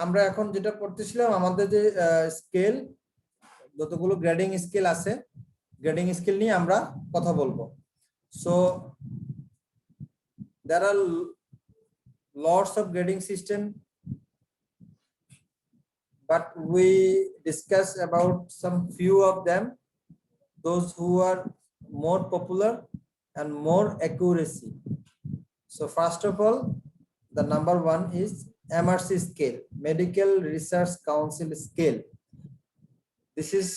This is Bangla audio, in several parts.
আমরা এখন যেটা পড়তেছিলাম আমাদের যে স্কেল যতগুলো গ্রেডিং স্কেল আছে গ্রেডিং স্কেল নিয়ে আমরা কথা বলবো so there are lots of grading system but we discuss about some few of them those who are more popular and more accuracy. So first of all the number one is MRC scale, Medical Research Council scale. This is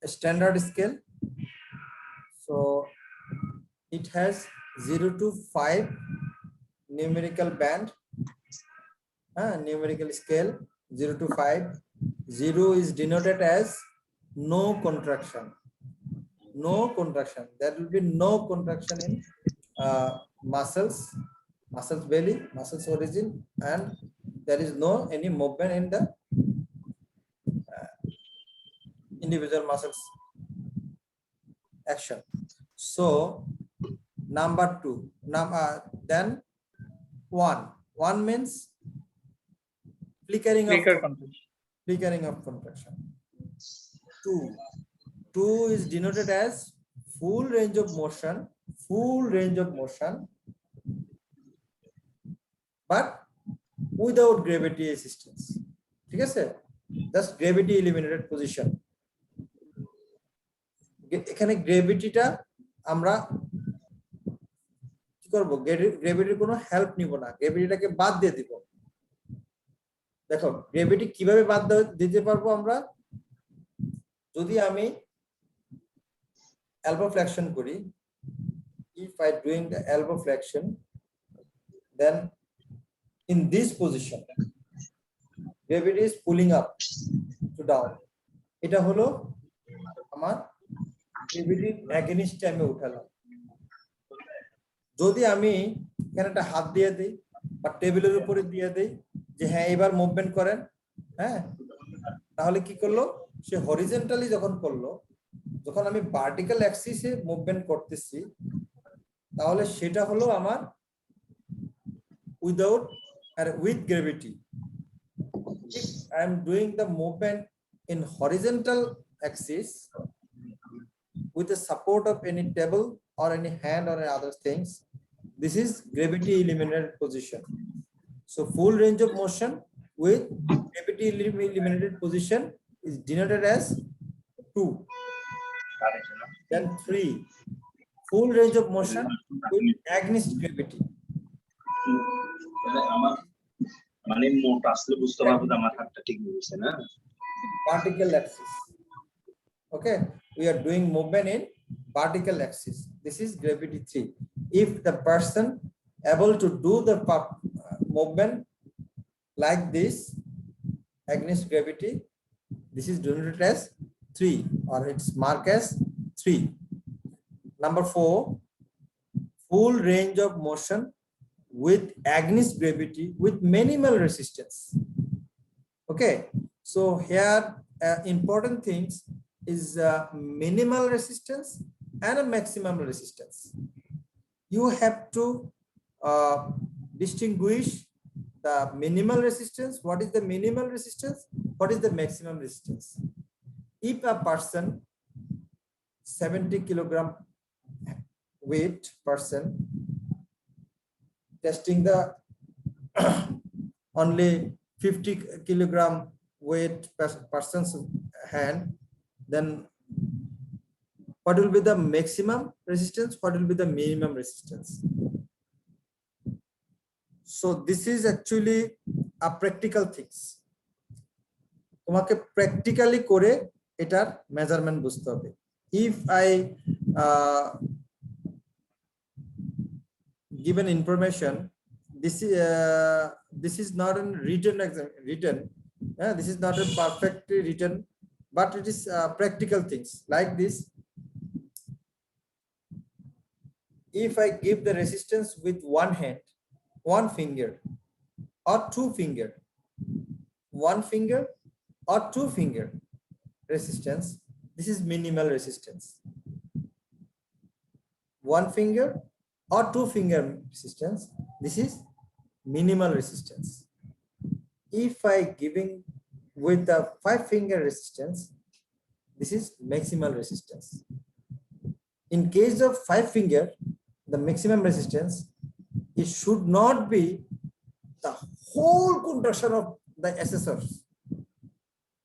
a standard scale. So it has 0 to 5 numerical band, numerical scale 0 to 5. 0 is denoted as no contraction. No contraction. There will be no contraction in muscles belly, muscles origin, and there is no any movement in the individual muscles action. So number 2, then 1 means flickering of contraction. 2 is denoted as full range of motion but without gravity assistance. ঠিক আছে, just gravity eliminated position. এখানে গ্রেভিটিটা আমরা কি করব, গ্রেভিটির কোনো হেল্প নিব না, গ্রেভিটিটাকে বাদ দিয়ে দিব। দেখো গ্রেভিটি কিভাবে বাদ দিতে পারবো আমরা, যদি আমি elbow flexion করি, if I doing the elbow flexion, then in this position gravity is pulling up to down. এটা হলো আমার গ্রেভিটির এগেইনস্টে আমি উঠালাম। যদি আমি এখানে একটা হাত দিয়ে দিই বা টেবিলের উপরে দিয়ে দিই যে হ্যাঁ এবার মুভমেন্ট করেন, হ্যাঁ, তাহলে কি করলো সে হরিজন্টালি যখন করলো, যখন আমি ভার্টিক্যাল অ্যাক্সিসে মুভমেন্ট করতেছি তাহলে সেটা হলো আমার উইদাউট আর with gravity. If I am doing the movement in horizontal axis with the support of any table or any hand or any other things, this is gravity eliminated position. So full range of motion with gravity eliminated position is denoted as 2. Then 3, full range of motion with against gravity. মানে মোট আসলে বুঝতে পারবো যে আমার হাতটা ঠিক হয়েছে না, vertical axis. Okay, we are doing movement in vertical axis. This is gravity 3. If the person able to do the movement like this against gravity, this is denoted as 3 or it's marked as 3. Number 4, full range of motion with against gravity with minimal resistance. Okay, so here important things is minimal resistance and a maximum resistance. You have to distinguish the minimal resistance. What is the minimal resistance? What is the maximum resistance? If a person 70 kilogram weight person testing the only 50 kilogram weight person's hand, then what will be the maximum resistance, what will be the minimum resistance? So this is actually a practical things. তোমাকে practically করে এটার measurement বুঝতে হবে। If I given information, this is not a written, this is not a perfectly written, but it is practical things like this. If I give the resistance with one hand, one finger or two finger, one finger or two finger resistance, this is minimal resistance. One finger or two finger resistance, this is minimal resistance. If I giving with the 5-finger resistance, this is maximal resistance. In case of 5-finger, the maximum resistance, it should not be the whole contraction of the accessors.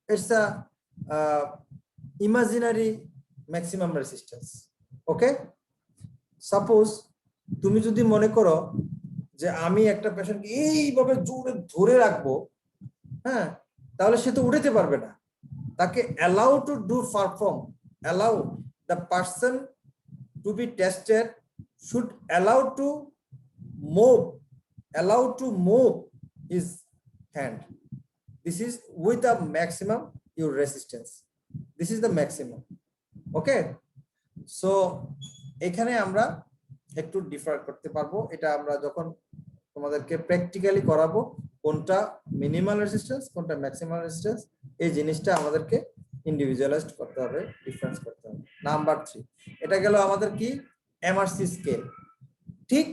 It's a imaginary maximum resistance. Okay, suppose তুমি যদি মনে করো যে আমি একটা পেশেন্টকে এইভাবে জোরে ধরে রাখবো, হ্যাঁ, তাহলে সে তো উঠতে পারবে না। তাকে allow to do perform, allow the person to be tested should allow to move his hand. This is with the maximum your resistance. This is the maximum. Okay, so এখানে আমরা একটু ডিফার করতে পারবো। এটা আমরা যখন তোমাদেরকে প্র্যাকটিক্যালি করাবো কোনটা মিনিমাল রেজিস্ট্যান্স কোনটা ম্যাক্সিমাম রেজিস্ট্যান্স, এই জিনিসটা আমাদেরকে ইন্ডিভিজুয়ালাইজড করতে হবে, ডিফারেন্স করতে হবে। নাম্বার 3, এটা গেল আমাদের কি এমআরসি স্কেল। ঠিক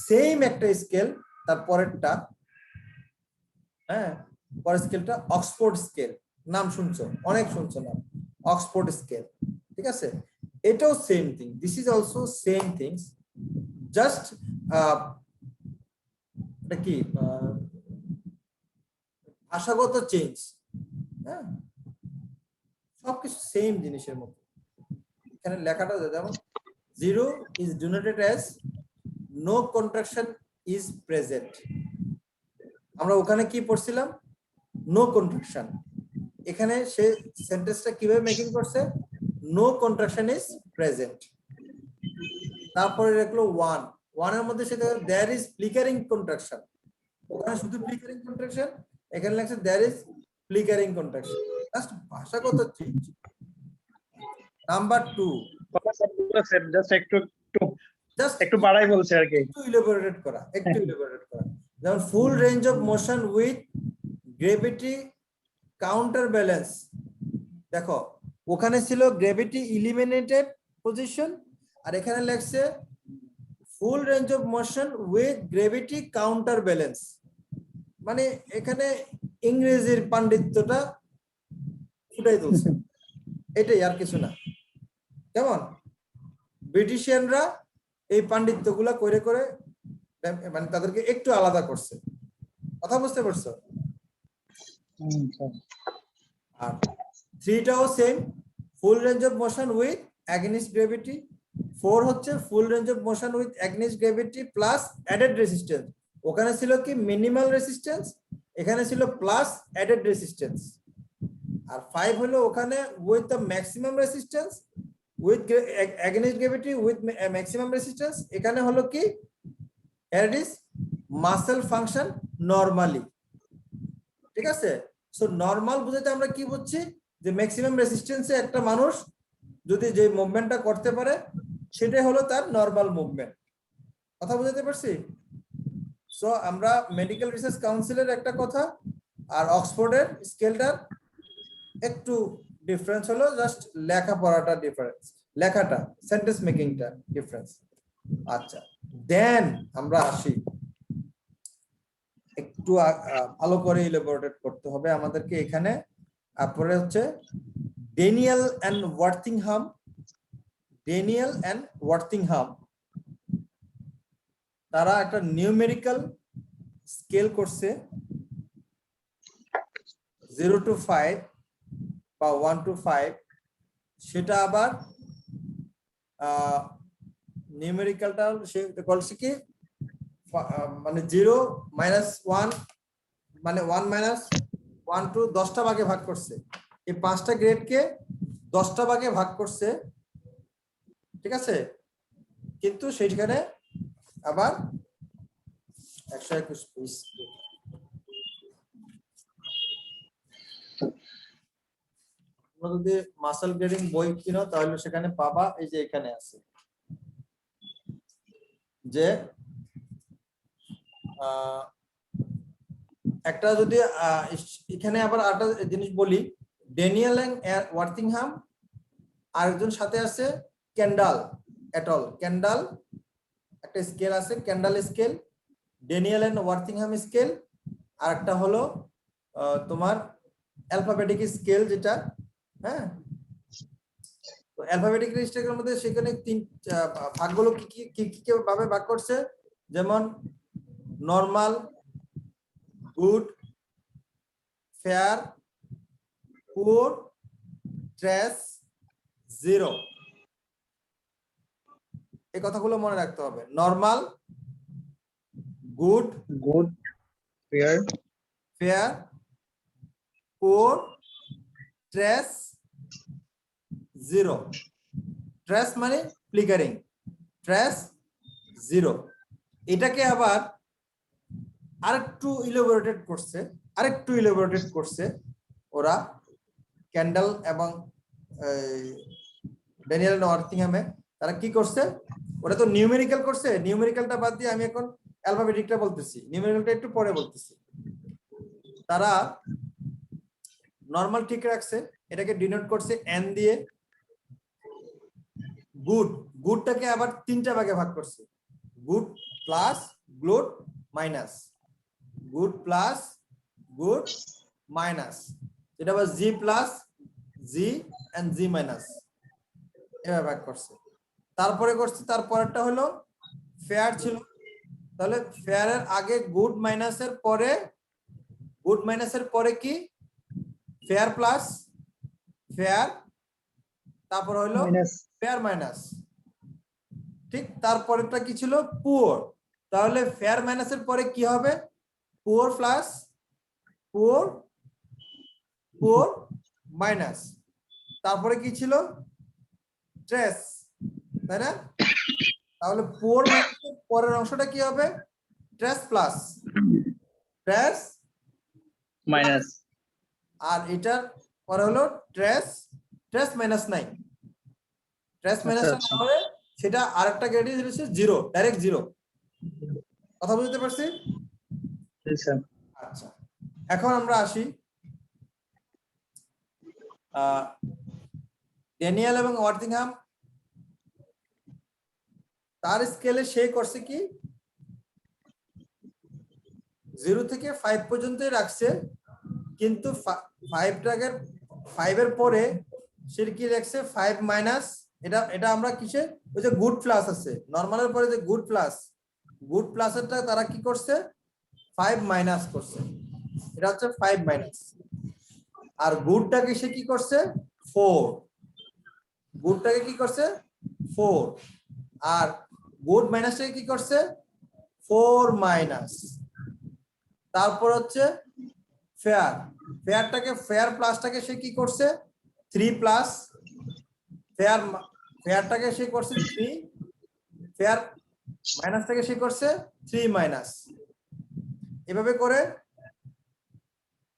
সেম একটা স্কেল, তার পরেরটা, হ্যাঁ, পরের স্কেলটা অক্সফোর্ড স্কেল। নাম শুনছো, অনেক শুনছো নাম, অক্সফোর্ড স্কেল। ঠিক আছে, এটাও same thing, this is also same things, just এটা কি ভাষাগত চেঞ্জ, হ্যাঁ, সবকিছু সেম জিনিসের মতো। এখানে লেখাটা যেমন 0 is denoted as no contraction is present, আমরা ওখানে কি পড়ছিলাম, নো কন্ট্রাকশন। এখানে সে সেন্টেন্সটা কিভাবে মেকিং করছে, নো কন্ট্রাকশন ইজ প্রেজেন্ট। তারপরে রাখলো 1 এর মধ্যে সেটা দেয়ার ইজ ফ্লিকারিং কন্ট্রাকশন, ওখানে শুধু ফ্লিকারিং কন্ট্রাকশন, এখানে লাগছে there is flickering contraction, just ভাষাগত চেঞ্জ। নাম্বার 2, জাস্ট একটু বাড়াই বলছে আর কি, একটু ইলাবোরেট করা, যেমন full range of motion with gravity counter balance. দেখো ওখানে ছিল গ্রেভিটি ইলিমিনেটেড পজিশন, আর এখানে লেখছে full range of motion with gravity counter balance. মানে এখানে ইংরেজির পাণ্ডিত্যটা ফুটাই তুলছে, এটাই, আর কিছু না। কেমন ব্রিটিশিয়ানরা এই পাণ্ডিত্যগুলা করে করে মানে তাদেরকে একটু আলাদা করছে, কথা বুঝতে পারছো? আর 3টাও same, full range of motion with against gravity. 4 হচ্ছে full range of motion with against gravity plus added resistance. ওখানে ছিল কি মিনিমাল রেজিস্ট্যান্স, এখানে ছিল প্লাস অ্যাডেড রেজিস্ট্যান্স। আর 5 হলো ওখানে with the maximum resistance with against gravity with maximum resistance, এখানে হলো কি it is muscle function normally. ঠিক আছে, সো নরমাল বুঝাতে আমরা কি বুঝছি, যে ম্যাক্সিমাম রেজিস্ট্যান্সে একটা মানুষ যদি যে মুভমেন্টটা করতে পারে সেটাই হলো তার নরমাল মুভমেন্ট। কথা বুঝাতে পারছি? সো আমরা মেডিকেল রিসার্চ কাউন্সিলের একটা কথা আর অক্সফোর্ডের স্কেলটার একটু ডিফারেন্স হলো, জাস্ট লেখাপড়াটা ডিফারেন্স, লেখাটা সেন্টেন্স মেকিংটা ডিফারেন্স। আচ্ছা, দেন আমরা আসি একটু ভালো করে ইলাবোরেট করতে হবে আমাদেরকে এখানে। তারপরে হচ্ছে ড্যানিয়েল এন্ড ওয়ার্থিংহাম, তারা একটা নিউমেরিক্যাল স্কেল করছে 0 to 5 বা 1 to 5, সেটা আবার নিউমেরিক্যালটা সে বলছে কি মানে 0 - 1 মানে 1 - 1 to 10টা ভাগে ভাগ করছে, এই 5টা গ্রেডকে 10টা ভাগে ভাগ করছে। ঠিক আছে, কিন্তু সেইখানে আবার 121 পিস। যদি মাসল গ্রেডিং বই কিনো তাহলে সেখানে পাবা, এই যে এখানে আছে যে একটা যদি এখানে আবার একটা জিনিস বলি, ড্যানিয়েল এন্ড ওয়ার্থিংহাম, আরেকজন সাথে আছে ক্যান্ডাল এটল। ক্যান্ডাল একটা স্কেল আছে, Kendall scale, Daniel and Worthingham scale, আর একটা হলো তোমার অ্যালফাবেটিক স্কেল যেটা, হ্যাঁ। তো অ্যালফাবেটিক স্কেলের মধ্যে সেখানে তিন ভাগগুলো কি কি ভাবে ভাগ করছে, যেমন normal, good, fair, poor, trace, zero. এই কথাগুলো মনে রাখতে হবে। Normal, good, good, fair, fair, poor, trace, zero. Trace মানে ফ্লিকারিং, ট্রেস, জিরো। এটাকে আবার আরেকটু ইলাবোরেটেড করছে ওরা ক্যান্ডেল এবং ড্যানিয়েল এন্ড ওয়ার্থিংহামে। তারা কি করছে, ওরা তো নিউমেরিক্যাল করছে, নিউমেরিক্যালটা বাদ দিয়ে আমি এখন অ্যালফাবেটিকটা বলতেছি, নিউমেরিক্যালটা একটু পরে বলতেছি। তারা নরমাল ঠিক রাখছে, এটাকে ডিনোট করছে এন দিয়ে। গুডটাকে আবার তিনটা ভাগে ভাগ করছে, good plus good minus, good plus good minus, যেটা আবার G plus G and G minus এভাবে ভাগ করছে। তারপরে করছে, তারপরেরটা হলো ফেয়ার ছিল, তাহলে ফেয়ারের আগে গুড মাইনাসের পরে কি ফেয়ার প্লাস ফেয়ার, তারপর হলো minus, ফেয়ার মাইনাস। ঠিক তারপরেরটা কি ছিল, পুয়ার। তাহলে ফেয়ার মাইনাসের পরে কি হবে, poor plus poor, poor minus, তারপরে কি ছিল, ট্রেস, তাই না? তাহলে পুয়ার মাইনাসের পরের অংশটা কি হবে, ট্রেস প্লাস ট্রেস, minus, আর এটার পরে হলো ট্রেস মাইনাস নাই। ট্রেস মাইনাস আচ্ছা। না হলে সেটা আরেকটা গ্রেডিং হচ্ছে জিরো, ডাইরেক্ট জিরো। কথা বুঝতে পারছি? yes, sir. আচ্ছা, এখন আমরা আসি ড্যানিয়েল এবং ওয়ার্থিংহাম তার স্কেলে সে করছে কি 0 থেকে 5 পর্যন্তই রাখছে, কিন্তু 5 এর পরে সে কি রাখছে 5 মাইনাস, এটা আমরা কিসে, ওই যে গুড প্লাস আছে নরমালের পরে যে গুড প্লাসেরটা তারা কি করছে 5 মাইনাস করছে, এটা হচ্ছে 5 মাইনাস। আর গুডটাকে সে কি করছে 4, গুডটাকে কি করছে 4, আর গুড মাইনাসটাকে কি করছে 4 মাইনাস। তারপর হচ্ছে ফেয়ার প্লাসটাকে সে কি করছে 3 প্লাস, ফেয়ারটাকে সে করছে 3, ফেয়ার মাইনাসটাকে সে করছে 3 মাইনাস। এভাবে করে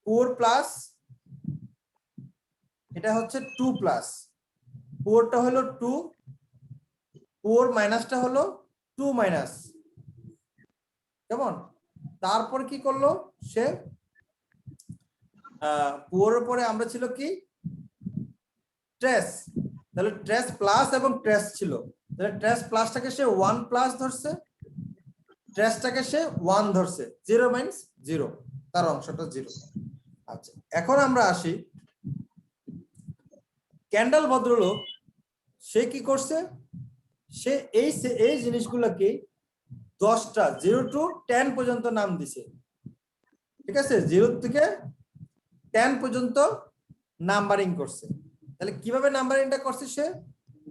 পুয়ার প্লাস, এটা হচ্ছে 2 প্লাস, পুয়ারটা হলো 2, পুয়ার মাইনাসটা হলো 2 মাইনাস, কেমন? তারপর কি করলো সে পুয়ারের পরে আমরা ছিল কি ট্রেস, তাহলে ট্রেস প্লাস এবং ট্রেস ছিল, তাহলে ট্রেস প্লাসটাকে সে 1 প্লাস ধরছে, ট্রেসটাকে সে 1 ধরছে, 0 মাইনাস 0, তার অংশটা 0। আচ্ছা, এখন আমরা আসি ক্যান্ডেল ভদ্রলোক, সে কি করছে, সে এই জিনিসগুলোকে 10টা 0 to 10 পর্যন্ত নাম দিছে, ঠিক আছে, 0 থেকে 10 পর্যন্ত নাম্বারিং করছে। তাহলে কিভাবে নাম্বারিংটা করছে সে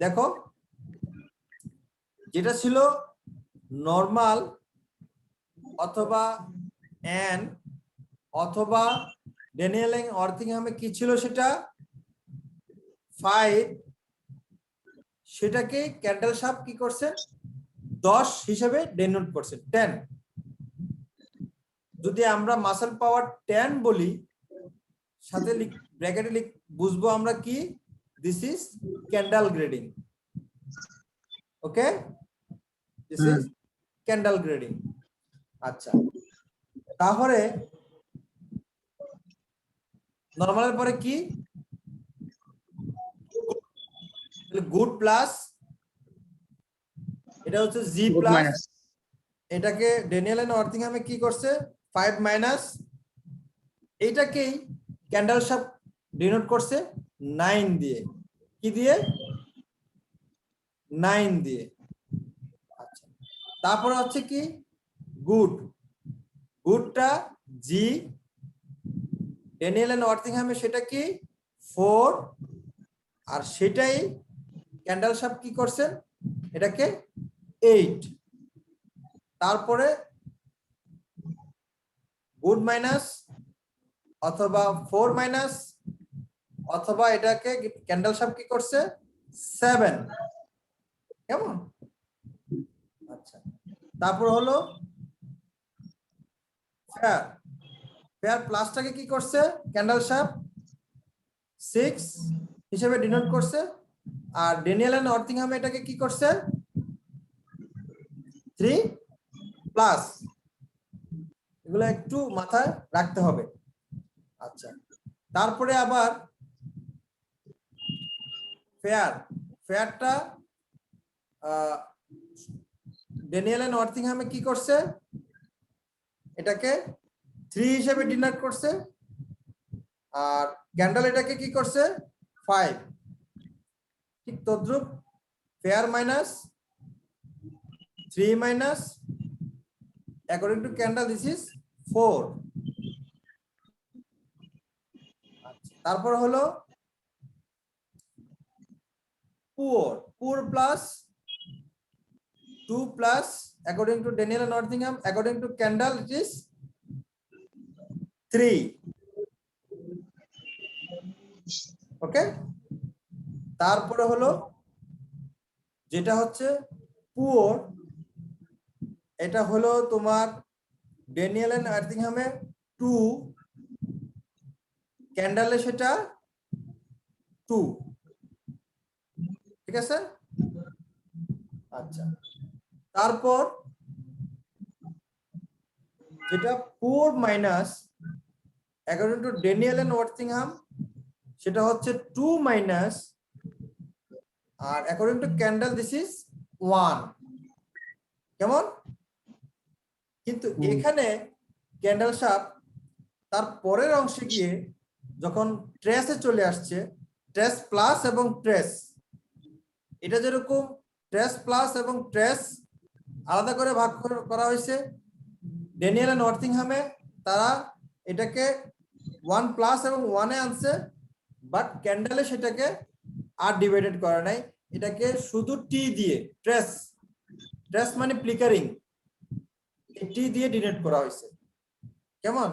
দেখো, যেটা ছিল নরমাল অথবা এন অথবা ড্যানিয়েল এবং ওয়ার্থিংহামে কি ছিল সেটা 5, সেটাকে ক্যান্ডেল শার্প কি করছে 10 হিসেবে ডেনোট করছে 10। যদি আমরা মাসল পাওয়ার 10 বলি, সাথে ব্র্যাকেটে বুঝবো আমরা কি, this is candle grading, okay, this is candle grading. আচ্ছা, তাহলে নরমালের পরে কি, গুড প্লাস, এটা হচ্ছে জি Good প্লাস, minus, এটাকে ড্যানিয়েল এন্ড ওয়ার্থিংহামে কি করছে 5 মাইনাস এইটাকেই ক্যান্ডেল শাপ ডিনোট করছে 9 দিয়ে কি দিয়ে 9 দিয়ে আচ্ছা তারপরে হচ্ছে কি গুডটা জি ড্যানিয়েল এন্ড ওয়ার্থিংহামে সেটা কি 4 আর সেটাই ক্যান্ডেল শাপ কি করছেন এটাকে 8 তারপরে গুড মাইনাস অথবা 4 মাইনাস অথবা এটাকে ক্যান্ডেল শাপ কি করছে 7 কেমন আচ্ছা তারপর হলো ফেয়ার প্লাসটাকে কি করছে ক্যান্ডেল শাপ 6 হিসেবে ডিনোট করছে আর ড্যানিয়েল এন্ড ওয়ার্থিংহাম এটাকে কি করছে 3 প্লাস এগুলো একটু মাথায় রাখতে হবে আচ্ছা তারপরে আবার ফেয়ারটা ড্যানিয়েল এন্ড ওয়ার্থিংহামে কি করছে এটাকে 3 হিসেবে ডিনোট করছে আর ক্যান্ডেল এটাকে কি করছে 5 ঠিক তদ্রুপ fair minus 3 minus according to candle this is 4 তারপর হলো poor plus 2 plus according to Daniel and Nottingham according to candle it is 3 okay তারপরে হলো যেটা হচ্ছে পুওর এটা হলো তোমার ড্যানিয়েল এন্ড ওয়ার্থিংহামে 2 ক্যান্ডেলে সেটা 2 ঠিক আছে আচ্ছা তারপর যেটা poor minus according to Daniel and Worthingham সেটা হচ্ছে 2 মাইনাস আর according to Kendall this is 1 কেমন কিন্তু এখানে ক্যান্ডেল শাপ তার পরের অংশে গিয়ে যখন ট্রেসে চলে আসছে ট্রেস প্লাস এবং ট্রেস এটা যেরকম ট্রেস প্লাস এবং ট্রেস আলাদা করে ভাগ করা হয়েছে ড্যানিয়েল এন্ড ওয়ার্থিংহামে তারা এটাকে 1 প্লাস এবং 1 এ আনছে বাট ক্যান্ডেলে সেটাকে আর ডিভাইডেড করা নাই এটাকে শুধু টি দিয়ে ট্রেস মানে ফ্লিকারিং টি দিয়ে ডিনোট করা হয়েছে কেমন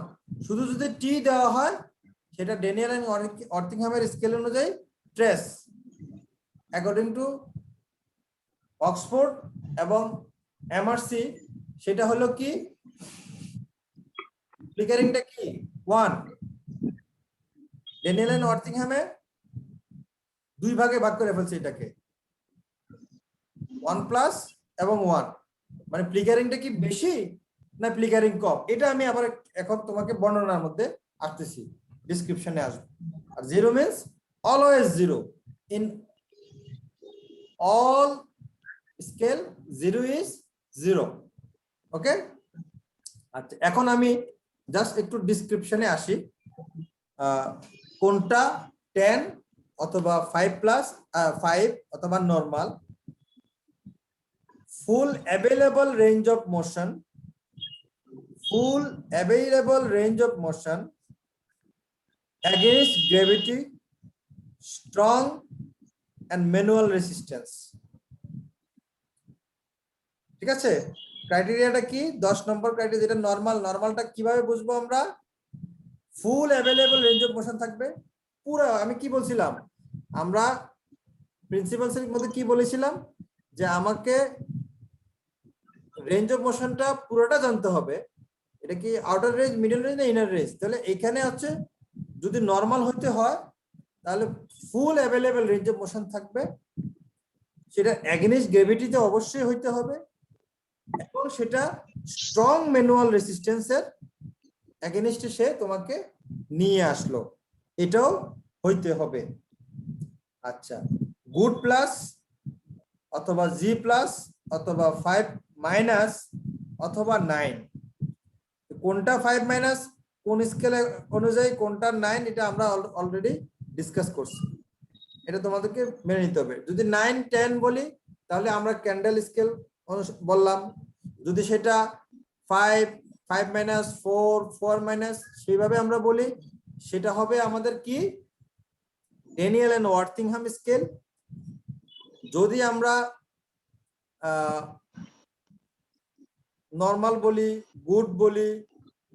শুধু যদি টি দেওয়া হয় সেটা ড্যানিয়েল এন্ড ওয়ার্থিংহামের স্কেল অনুযায়ী ট্রেস অ্যাকর্ডিং টু অক্সফোর্ড এবং এমআরসি সেটা হলো কি ফ্লিকারিংটা কি 1 ড্যানিয়েল এন্ড ওয়ার্থিংহামে 2 ভাগে ভাগ করে ফেলছে এটাকে 1 প্লাস এবং 1 মানে ফ্লিকারিংটা কি বেশি না ফ্লিকারিং কম এটা আমি আবার এখন তোমাকে বর্ণনার মধ্যে আসতেছি ডেসক্রিপশনে আসবে আর zero means always zero in all scale zero is zero okay আচ্ছা এখন আমি জাস্ট একটু ডেসক্রিপশনে আসি কোনটা 10 অথবা 5 প্লাস 5 অথবা normal full available range of motion against gravity strong and manual resistance ঠিক আছে ক্রাইটেরিয়াটা কি 10 নম্বর ক্রাইটেরিয়া যেটা নরমালটা কিভাবে বুঝবো আমরা ফুল অ্যাভেলেবল রেঞ্জ অফ মোশন থাকবে পুরো আমি কি বলছিলাম আমরা প্রিন্সিপালস এর মধ্যে কি বলেছিলাম যে আমাকে রেঞ্জ অফ মোশনটা পুরোটা জানতে হবে এটা কি আউটার রেঞ্জ মিডল রেঞ্জ না ইনার রেঞ্জ তাহলে এখানে হচ্ছে যদি নরমাল হতে হয় তাহলে ফুল অ্যাভেলেবল রেঞ্জ অফ মোশন থাকবে সেটা এগেইনস্ট গ্র্যাভিটিতে অবশ্যই হইতে হবে এবং সেটা স্ট্রং ম্যানুয়াল রেসিস্টেন্সের এগেইনস্টে সে তোমাকে নিয়ে আসলো এটাও হইতে হবে আচ্ছা গুড প্লাস অথবা জি প্লাস অথবা 5 মাইনাস অথবা 9, কোনটা 5 মাইনাস কোন স্কেল অনুযায়ী কোনটা 9 এটা আমরা অলরেডি ডিসকাস করছি, এটা তোমাদেরকে মেনে নিতে হবে। যদি 9 10 বলি তাহলে আমরা ক্যান্ডেল স্কেল বললাম, যদি সেটা 5 5 মাইনাস 4 4 মাইনাস সেইভাবে আমরা বলি সেটা হবে আমাদের কি ড্যানিয়েল এন্ড ওয়ার্থিংহাম স্কেল। যদি আমরা নরমাল বলি, গুড বলি,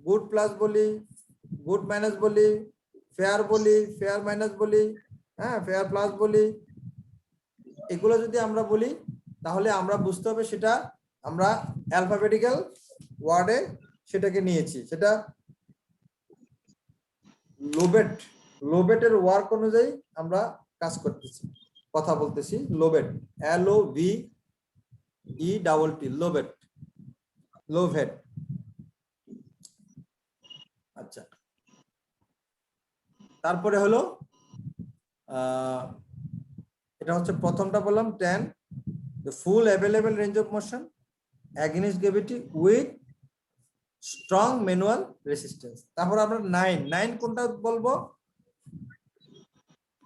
গুড প্লাস বলি, গুড মাইনাস বলি, ফেয়ার বলি, ফেয়ার মাইনাস বলি, হ্যাঁ ফেয়ার প্লাস বলি, এগুলো যদি আমরা বলি তাহলে আমরা বুঝতে হবে সেটা আমরা অ্যালফাবেটিক্যাল ওয়ার্ডে সেটাকে নিয়েছি, সেটা লোবেটের ওয়ার্ক অনুযায়ী আমরা কাজ করতেছি, কথা বলতেছি। লোবেট, LOVET, লোবেট, লোভেট। আচ্ছা, তারপরে হলো এটা হচ্ছে প্রথমটা বললাম 10, the full available range of motion against gravity with strong manual resistance। তারপর আমরা 9 কোনটা বলবো,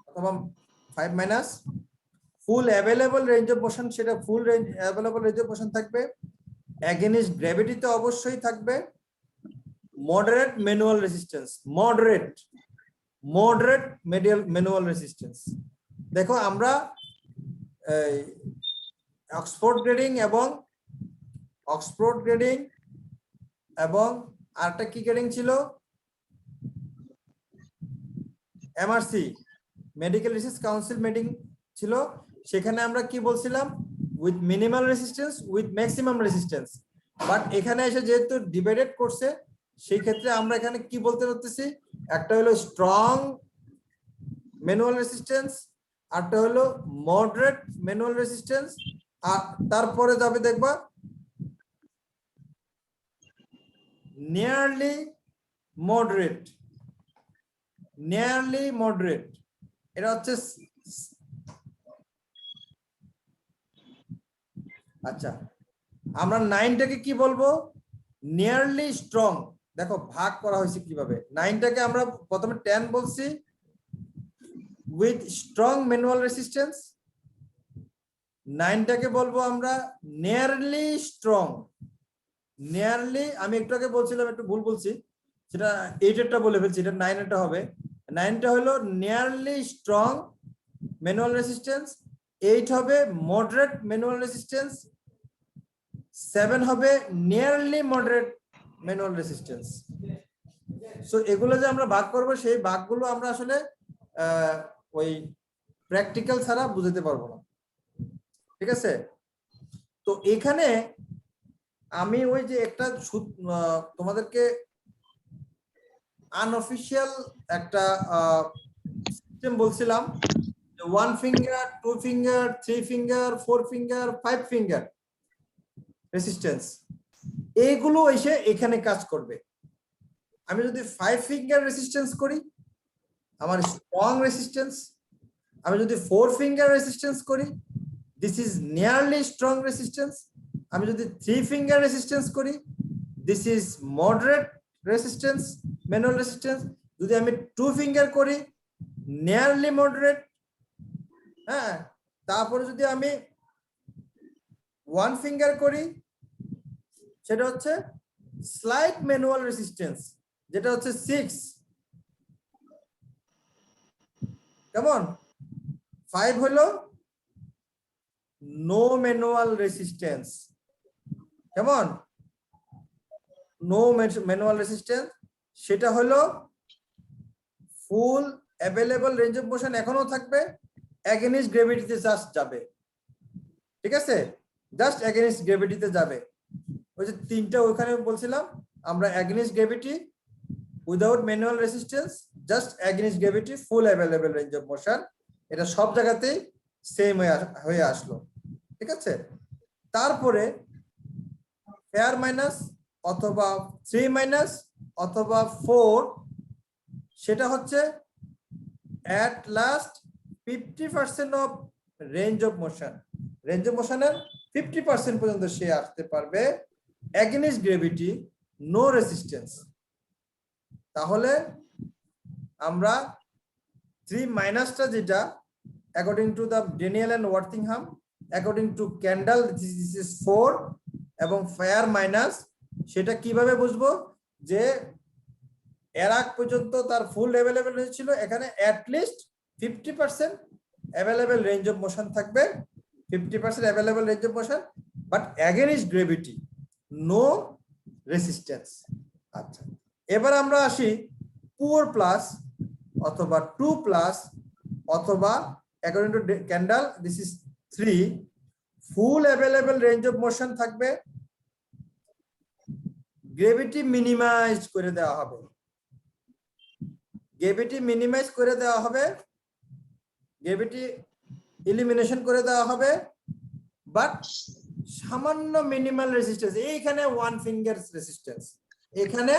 অথবা 5 minus full available range of motion, সেটা full range available range of motion থাকবে, এগেইনস্ট গ্র্যাভিটি তো অবশ্যই থাকবে, moderate manual resistance, moderate manual resistance. দেখো আমরা অক্সফোর্ড গ্রেডিং এবং আরেকটা কি গ্রেডিং ছিল, MRC medical research council meeting ছিল, সেখানে আমরা কি বলছিলাম, with minimal resistance with maximum resistance. But এখানে এসে যেহেতু ডিভাইডেড করছে সেই ক্ষেত্রে আমরা এখানে কি বলতে পারতেছি, একটা হলো স্ট্রং ম্যানুয়াল রেজিস্ট্যান্স, আরটা হলো মডারেট ম্যানুয়াল রেজিস্ট্যান্স, আর তারপরে যাবে দেখবা নিয়ারলি মডারেট, এটা হচ্ছে। আচ্ছা, আমরা 9টাকে কি বলবো, নিয়ারলি স্ট্রং। দেখো ভাগ করা হয়েছে কিভাবে, 9টাকে আমরা প্রথমে 10 বলছি উইথ স্ট্রং ম্যানুয়াল রেজিস্ট্যান্স, 9টাকে বলবো আমরা নিয়ারলি স্ট্রং। নিয়ারলি আমি একটু আগে বলছিলাম, একটু ভুল বলছি, সেটা 8এরটা বলে ফেলছি, এটা 9এরটা হবে। 9টা হলো নিয়ারলি স্ট্রং ম্যানুয়াল রেজিস্ট্যান্স, 8 হবে মডারেট ম্যানুয়াল রেজিস্ট্যান্স, 7 হবে nearly moderate manual resistance. So এগুলো যে আমরা ভাগ করব সেই ভাগগুলো আমরা আসলে ওই প্র্যাকটিক্যাল ছাড়া বুঝতে পারবো না, ঠিক আছে। তো এখানে আমি ওই যে একটা তোমাদেরকে আনঅফিশিয়াল একটা সিস্টেম বলছিলাম, 1 finger, 2 finger, 3 finger, 4 finger, 5 finger resistance, এইগুলো এসে এখানে কাজ করবে। আমি যদি 5 ফিঙ্গার রেজিস্ট্যান্স করি আমার স্ট্রং রেজিস্ট্যান্স, আমি যদি 4 ফিঙ্গার রেজিস্ট্যান্স করি this is nearly strong resistance, আমি যদি 3 ফিঙ্গার রেজিস্ট্যান্স করি this is moderate resistance manual resistance, যদি আমি 2 ফিঙ্গার করি নিয়ারলি মডারেট, হ্যাঁ, তারপরে যদি আমি 1 ফিঙ্গার করি সেটা হচ্ছে স্লাইট ম্যানুয়াল রেজিস্ট্যান্স, যেটা হচ্ছে 6, কেমন। 5 হলো নো ম্যানুয়াল রেজিস্ট্যান্স, কেমন, নো ম্যানুয়াল রেজিস্ট্যান্স, সেটা হলো ফুল অ্যাভেলেবল রেঞ্জ অফ মোশন এখনো থাকবে, এগেইনস্ট গ্র্যাভিটিতে জাস্ট যাবে, ঠিক আছে, জাস্ট এগেইনস্ট গ্র্যাভিটিতে যাবে। ওই যে 3টা ওখানে বলছিলাম আমরা, against gravity, without manual resistance, just against gravity, full available range of motion, এটা সব জায়গাতেই সেম হয়ে আসলো, ঠিক আছে। তারপরে ফেয়ার মাইনাস অথবা 3 মাইনাস অথবা 4, সেটা হচ্ছে at last 50% of range of motion, range of মোশনের 50% পর্যন্ত সে আসতে পারবে against gravity no resistance, তাহলে আমরা 3 মাইনাসটা যেটা according to the Daniel and Worthington, according to Kendall this is 4 এবং ফায়ার মাইনাস, সেটা কিভাবে বুঝবো যে এর আগ পর্যন্ত তার ফুল অ্যাভেলেবল হয়েছিল, এখানে at least 50% available range of motion থাকবে, 50% available range of motion, but against gravity no resistance। আচ্ছা, এবার আমরা আসি পুয়ার প্লাস অথবা 2 প্লাস অথবা according to Kendall this is 3, full available range of motion থাকবে, গ্রেভিটি মিনিমাইজ করে দেওয়া হবে, গ্রেভিটি মিনিমাইজ করে দেওয়া হবে, গ্রেভিটি এলিমিনেশন করে দেওয়া হবে, বাট সামান্য মিনিমাল রেজিস্ট্যান্স, এইখানে 1 ফিঙ্গার রেজিস্ট্যান্স, এখানে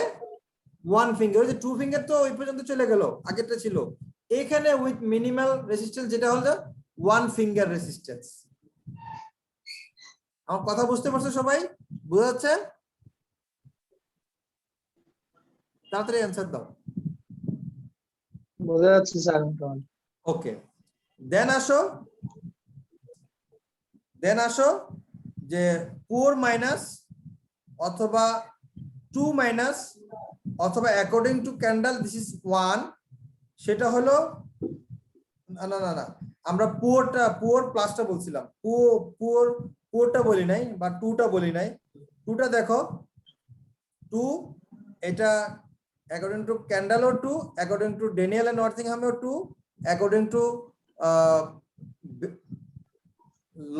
1 ফিঙ্গার, ওই যে 2 ফিঙ্গার তো ওই পর্যন্ত চলে গেল, আগেরটা ছিল, এখানে উইথ মিনিমাল রেজিস্ট্যান্স যেটা হলো 1 ফিঙ্গার রেজিস্ট্যান্স। আমার কথা বুঝতে পারছো সবাই? বুঝা যাচ্ছে? তাড়াতাড়ি অ্যানসার দাও। বোঝা যাচ্ছে স্যার। ওকে, দেন আসো যে 4 মাইনাস অথবা 2 মাইনাস অথবা according to Kendall this is 1, সেটা হলো না আমরা পুয়ার প্লাসটা বলছিলাম, পুয়ারটা বলি নাই বা 2টা বলি নাই, 2টা দেখো 2, এটা according to Kendall or 2, according to Daniel and Worthington or 2, according to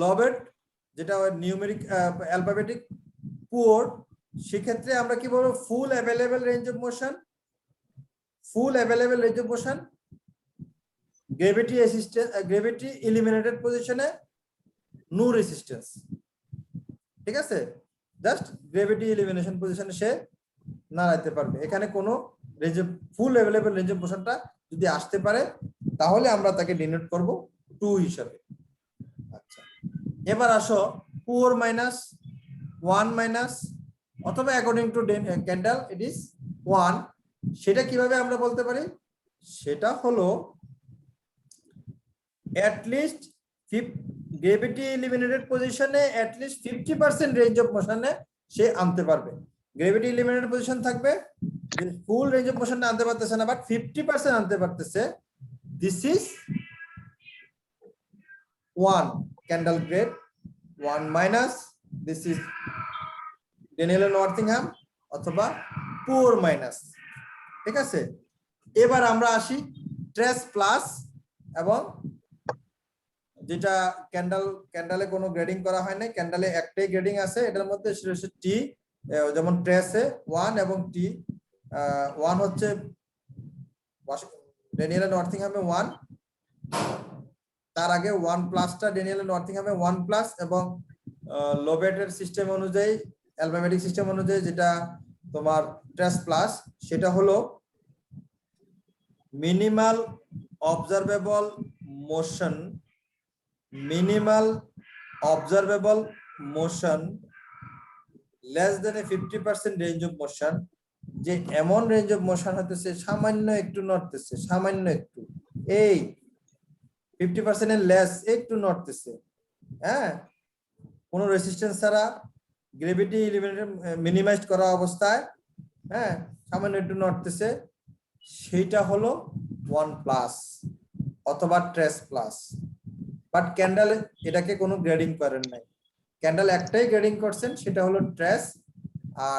Lovett যেটা নিউমেরিক অ্যালফাবেটিক পুয়ার, সেক্ষেত্রে আমরা কি বলবো full available range of motion, full available range of motion, gravity assistance, gravity eliminated পজিশনে নো রেজিস্ট্যান্স, ঠিক আছে, জাস্ট গ্রেভিটি এলিমিনেশন পজিশনে সে নাড়াইতে পারবে, এখানে কোনো range full available range of মোশনটা যদি আসতে পারে তাহলে আমরা তাকে ডিনোট করব 2 হিসাবে। আচ্ছা, এবার আসো 4 মাইনাস 1 মাইনাস অথবা according to candle it is 1, সেটা কিভাবে আমরা বলতে পারি, সেটা হলো at least গ্রেভিটি এলিমিনেটেড পজিশনে at least 50% রেঞ্জ অফ মোশনে সে আনতে পারবে, গ্রেভিটি এলিমিনেটেড পজিশন থাকবে, ফুল রেঞ্জ অফ মোশন আনতে পারতেছে না বাট 50% আনতে পারতেছে, this is 1 candle grade, 1 minus this is Daniel and Worthingham অথবা 4 মাইনাস, ঠিক আছে। এবার আমরা আসি ট্রেস প্লাস, এবং যেটা ক্যান্ডেলে কোনো গ্রেডিং করা হয় না, ক্যান্ডেলে একটাই গ্রেডিং আছে, এটার মধ্যে সেটা হচ্ছে টি, যেমন ট্রেসে 1 এবং টি, 1 হচ্ছে ড্যানিয়েল এন্ড ওয়ার্থিংহামে 1, তার আগে 1 প্লাসটা ড্যানিয়েল এন্ড ওয়ার্থিংহামে 1 প্লাস, এবং লোবেটের সিস্টেম অনুযায়ী, অ্যালফাবেটিক সিস্টেম অনুযায়ী যেটা তোমার ট্রেস প্লাস, সেটা হলো minimal observable motion, minimal observable motion less than 50% range of motion, যে এমন রেঞ্জ অফ মোশন হতেছে সামান্য একটু নড়তেছে, সামান্য একটু, এই 50% এর লেস একটু নড়তেছে, হ্যাঁ, কোনো রেজিস্ট্যান্স ছাড়া, গ্রেভিটি মিনিমাইজ করা অবস্থায়, হ্যাঁ, সামান্য একটু নড়তেছে, সেইটা হলো 1 প্লাস অথবা ট্রেস প্লাস। বাট ক্যান্ডেল এটাকে কোনো গ্রেডিং করেন নাই, ক্যান্ডেল একটাই গ্রেডিং করছেন, সেটা হলো ট্রেস, আর